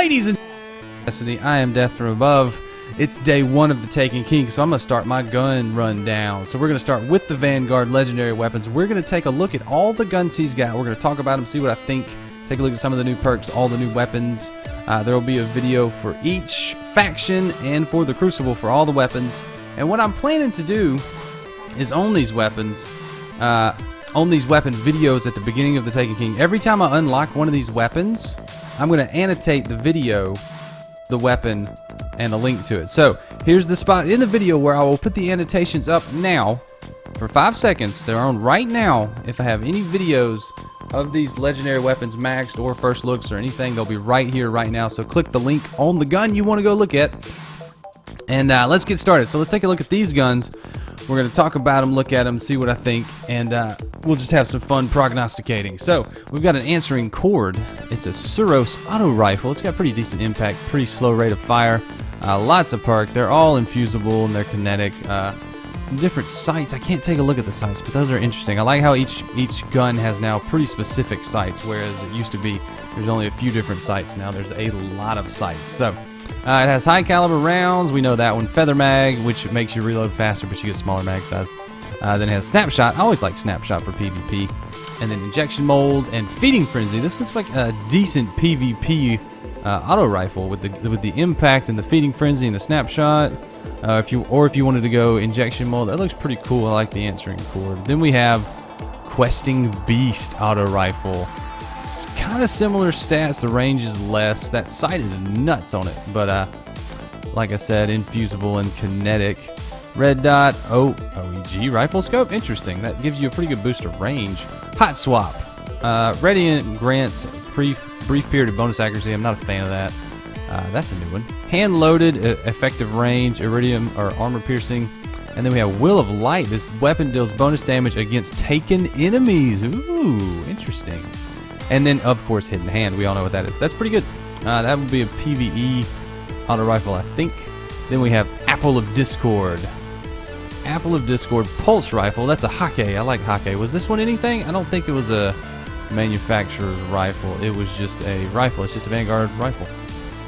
Ladies and Destiny, I am Death from Above. It's day 1 of the Taken King, so I'm going to start my gun rundown. So we're going to start with the Vanguard legendary weapons. We're going to take a look at all the guns he's got. We're going to talk about them, see what I think, take a look at some of the new perks, all the new weapons. There will be a video for each faction and for the Crucible for all the weapons. And what I'm planning to do is own these weapons videos at the beginning of the Taken King. Every time I unlock one of these weapons, I'm going to annotate the video, the weapon, and a link to it. So here's the spot in the video where I will put the annotations up now for 5 seconds. They're on right now. If I have any videos of these legendary weapons maxed or first looks or anything, they'll be right here right now. So click the link on the gun you want to go look at, and let's get started. So let's take a look at these guns. We're going to talk about them, look at them, see what I think, and we'll just have some fun prognosticating. So we've got an answering cord. It's a Suros auto rifle. It's got pretty decent impact, pretty slow rate of fire, lots of perk. They're all infusible and they're kinetic. Some different sights. I can't take a look at the sights, but those are interesting. I like how each gun has now pretty specific sights, whereas it used to be there's only a few different sights. Now there's a lot of sights. So it has high caliber rounds, we know that one. Feather mag, which makes you reload faster, but you get smaller mag size. Then it has snapshot. I always like snapshot for PvP. And then injection mold and feeding frenzy. This looks like a decent PvP auto rifle with the impact and the feeding frenzy and the snapshot. If you wanted to go injection mold, that looks pretty cool. I like the answering cord. Then we have questing beast auto rifle. It's kind of similar stats. The range is less. That sight is nuts on it, but like I said, infusible and kinetic. Red dot OEG rifle scope. Interesting. That gives you a pretty good boost of range. Hot swap. Radiant grants brief period of bonus accuracy. I'm not a fan of that. That's a new one. Hand loaded, effective range, iridium or armor piercing. And then we have Will of Light. This weapon deals bonus damage against taken enemies. Ooh, interesting. And then, of course, hidden hand. We all know what that is. That's pretty good. That would be a PvE auto rifle, I think. Then we have Apple of Discord. Apple of Discord pulse rifle. That's a hake. I like hake. Was this one anything? I don't think it was a manufacturer's rifle. It was just a rifle. It's just a Vanguard rifle.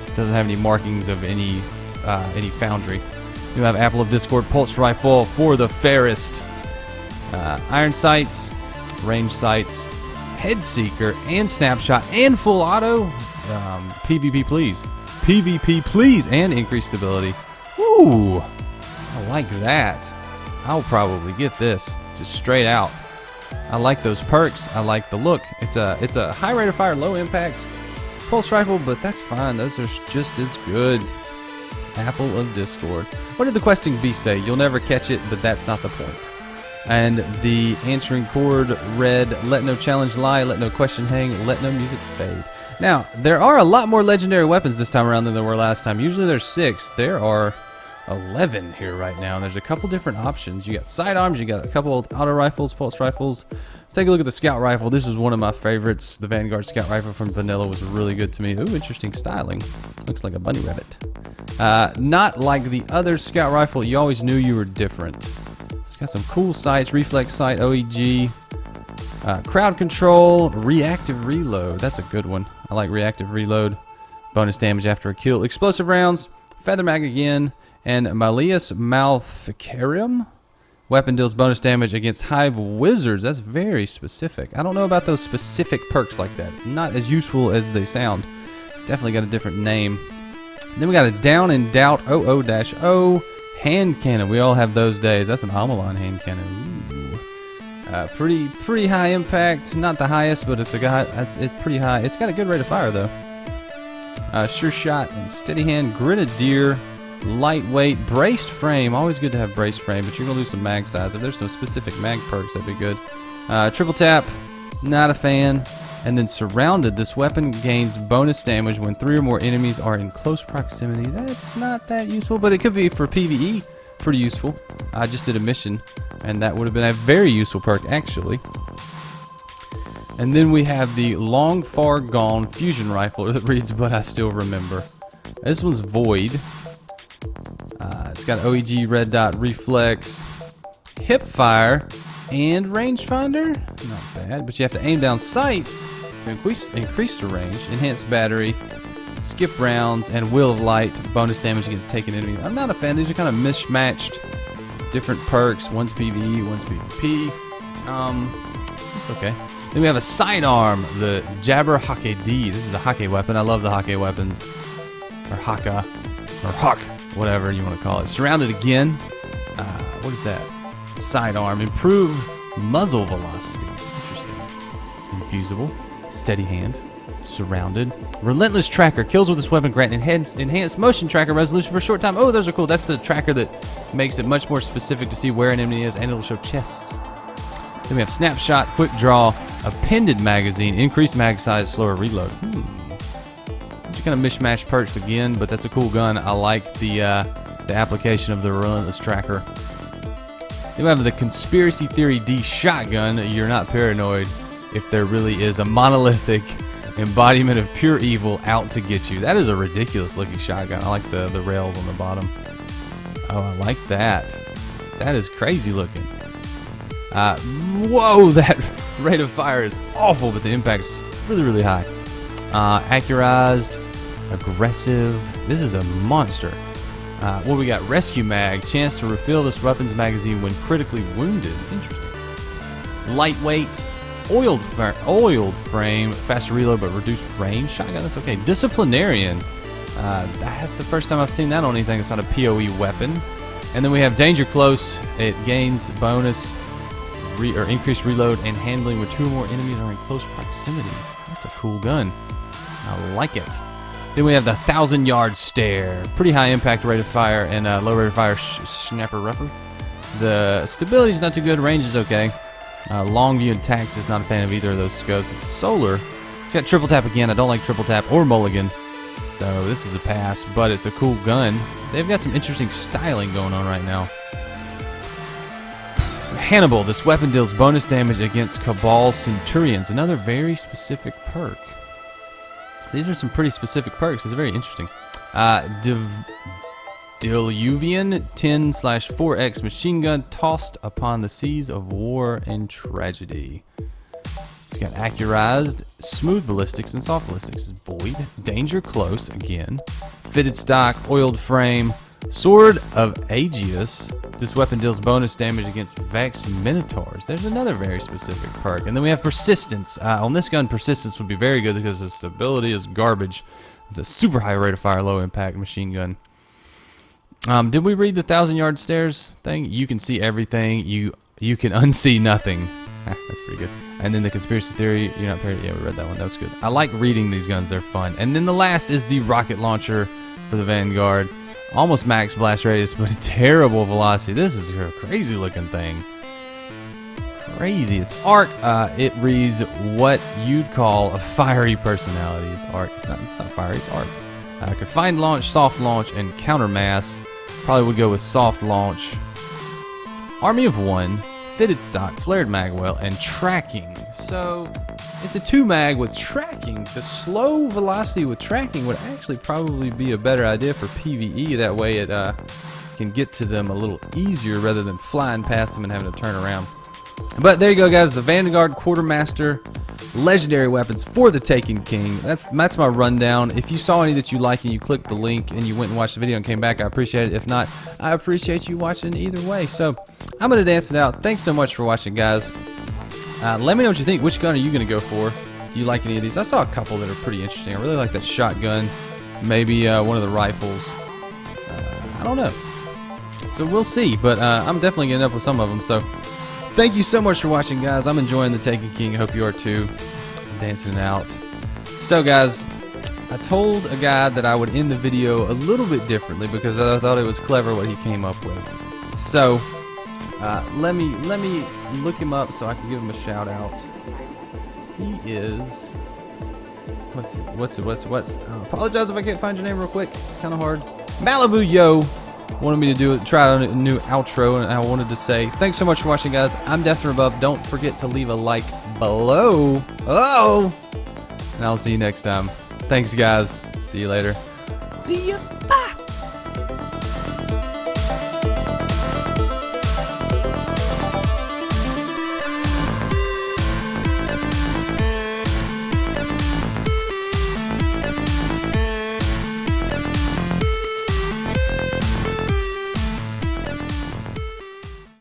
It doesn't have any markings of any foundry. You have Apple of Discord pulse rifle for the fairest. Iron sights, range sights, head seeker, and snapshot, and full auto. PvP please. PvP please, and increased stability. Ooh, I like that. I'll probably get this just straight out. I like those perks. I like the look. It's a high rate of fire, low impact pulse rifle, but that's fine. Those are just as good. Apple of Discord. What did the questing beast say? You'll never catch it, but that's not the point. And the answering cord read, let no challenge lie, let no question hang, let no music fade. Now, there are a lot more legendary weapons this time around than there were last time. Usually there's 6. There are 11 here right now, and there's a couple different options. You got sidearms, you got a couple of auto rifles, pulse rifles. Let's take a look at the scout rifle. This is one of my favorites. The Vanguard scout rifle from Vanilla was really good to me. Ooh, interesting styling. Looks like a bunny rabbit. Not like the other scout rifle. You always knew you were different. It's got some cool sights, reflex sight, OEG, crowd control, reactive reload. That's a good one. I like reactive reload. Bonus damage after a kill. Explosive rounds, feather mag again, and Malleus Maleficarum. Weapon deals bonus damage against hive wizards. That's very specific. I don't know about those specific perks like that. Not as useful as they sound. It's definitely got a different name. Then we got a Down and Doubt 00-0 hand cannon. We all have those days. That's an Amalon hand cannon. Ooh. Pretty high impact. Not the highest, but it's pretty high. It's got a good rate of fire though. Sure shot and steady hand. Grenadier. Lightweight. Braced frame. Always good to have braced frame, but you're gonna lose some mag size. If there's some specific mag perks, that'd be good. Triple tap. Not a fan. And then surrounded, this weapon gains bonus damage when 3 or more enemies are in close proximity. That's not that useful, but it could be for PvE. Pretty useful. I just did a mission, and that would have been a very useful perk, actually. And then we have the Long Far Gone fusion rifle that reads, but I still remember. This one's void. It's got OEG, red dot, reflex, hip fire, and rangefinder. Not bad, but you have to aim down sights to increase the range. Enhanced battery, skip rounds, and Wheel of Light, bonus damage against taken enemies. I'm not a fan. These are kind of mismatched, different perks. One's PvE, one's PvP. It's okay. Then we have a sidearm, the jabberhakke-d. This is a hake weapon. I love the hake weapons, or haka, or huck, whatever you want to call it. Surrounded again. What is that? Sidearm, improved muzzle velocity. Interesting. Infusible, steady hand. Surrounded. Relentless tracker. Kills with this weapon grant enhanced motion tracker resolution for a short time. Oh, those are cool. That's the tracker that makes it much more specific to see where an enemy is, and it'll show chests. Then we have snapshot, quick draw, appended magazine, increased mag size, slower reload. These are kind of mishmashed perks again, but that's a cool gun. I like the application of the relentless tracker. Then we have the conspiracy theory D shotgun. You're not paranoid if there really is a monolithic embodiment of pure evil out to get you. That is a ridiculous looking shotgun. I like the rails on the bottom. Oh, I like that. That is crazy looking. Whoa, that rate of fire is awful, but the impact's really, really high. Accurized, aggressive. This is a monster. What we got? Rescue mag. Chance to refill this weapon's magazine when critically wounded. Interesting. Lightweight. Oiled frame, faster reload but reduced range. Shotgun, that's okay. Disciplinarian. That's the first time I've seen that on anything. It's not a PoE weapon. And then we have danger close. It gains bonus or increased reload and handling when 2 or more enemies are in close proximity. That's a cool gun. I like it. Then we have the 1,000-yard stare. Pretty high impact rate of fire and low rate of fire snapper rougher. The stability is not too good. Range is okay. Long view and tax is not a fan of either of those scopes. It's solar. It's got triple tap again. I don't like triple tap or mulligan, so this is a pass, but it's a cool gun. They've got some interesting styling going on right now. Hannibal. This weapon deals bonus damage against Cabal Centurions. Another very specific perk. These are some pretty specific perks. It's very interesting. Diluvian 10/4X machine gun tossed upon the seas of war and tragedy. It's got accurized, smooth ballistics, and soft ballistics. Void, danger close again. Fitted stock, oiled frame, sword of Aegeus. This weapon deals bonus damage against Vex Minotaurs. There's another very specific perk. And then we have persistence. On this gun, persistence would be very good because the stability is garbage. It's a super high rate of fire, low impact machine gun. Did we read the 1,000-yard stairs thing? You can see everything. You can unsee nothing. That's pretty good. And then the conspiracy theory. You're not paranoid. Yeah, we read that one. That was good. I like reading these guns. They're fun. And then the last is the rocket launcher for the Vanguard. Almost max blast radius, but terrible velocity. This is a crazy looking thing. Crazy. It's arc. It reads what you'd call a fiery personality. It's arc. It's not fiery. It's arc. Confined launch, soft launch, and counter mass. Probably would go with soft launch. Army of 1, fitted stock, flared mag well, and tracking. So it's a 2 mag with tracking. The slow velocity with tracking would actually probably be a better idea for PvE. That way it can get to them a little easier rather than flying past them and having to turn around. But there you go, guys. The Vanguard Quartermaster legendary weapons for the Taken King. That's my rundown. If you saw any that you like and you clicked the link and you went and watched the video and came back, I appreciate it. If not, I appreciate you watching either way. So I'm going to dance it out. Thanks so much for watching, guys. Let me know what you think. Which gun are you going to go for? Do you like any of these? I saw a couple that are pretty interesting. I really like that shotgun. Maybe one of the rifles. I don't know. So we'll see. But I'm definitely getting up with some of them. So thank you so much for watching, guys. I'm enjoying the Taken King. I hope you are too. I'm dancing it out. So, guys, I told a guy that I would end the video a little bit differently because I thought it was clever what he came up with. So, let me look him up so I can give him a shout out. He is. What's? I apologize if I can't find your name real quick. It's kind of hard. Malibu Yo wanted me to try a new outro, and I wanted to say thanks so much for watching, guys. I'm Death from Above. Don't forget to leave a like below. Oh, and I'll see you next time. Thanks, guys. See you later. See ya. Bye.